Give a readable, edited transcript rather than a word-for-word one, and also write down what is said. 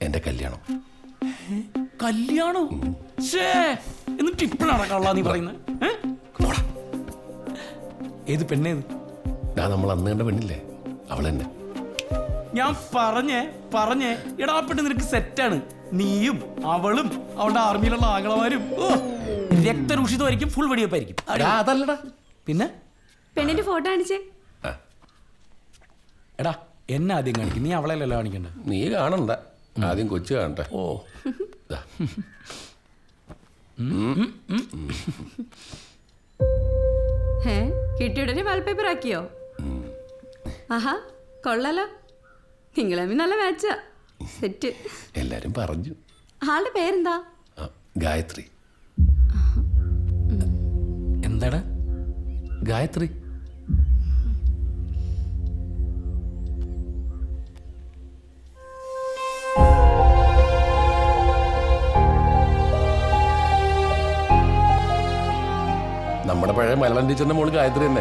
എന്റെ കല്യാണം. കല്യാണോ? എന്നിട്ട് ഇപ്പഴാണ് കള്ളാ നീ പറയുന്നത്? ഏത് പെണ്ണേത്? നമ്മൾ അന്ന് കണ്ട പെണ്ണില്ലേ, അവളെന്നെ. ഞാൻ പറഞ്ഞേ എടാ പെണ്ണ് നിനക്ക് സെറ്റാണ്. നീയും അവളും അവളുടെ ആർമിയിലുള്ള ആംഗളമാരും രക്തരൂഷിതമായിരിക്കും, ഫുൾ വെടിവെപ്പായിരിക്കും. അതല്ലടാ. പിന്നെ പെണ്ണിന്റെ ഫോട്ടോ കാണിച്ചേ. എടാ എന്നെ ആദ്യം കാണിക്കും, നീ അവളെയല്ലല്ലോ കാണിക്കണ്ട. നീ കാണണ്ട, ആദ്യം കൊച്ചു കാണട്ടെ. ഓ കിട്ടിയുടനെ വാൾപേപ്പർ ആക്കിയോ? ആഹാ കൊള്ളാലോ, നിങ്ങളമ്മ നല്ല മാച്ചാ. സെറ്റ്. എല്ലാരും പറഞ്ഞു. ആളുടെ പേരെന്താ? ഗായത്രി. എന്താടാ ഗായത്രി? നമ്മുടെ പഴയ മലയാളം ടീച്ചറിന്റെ മോള് ഗായത്രി തന്നെ.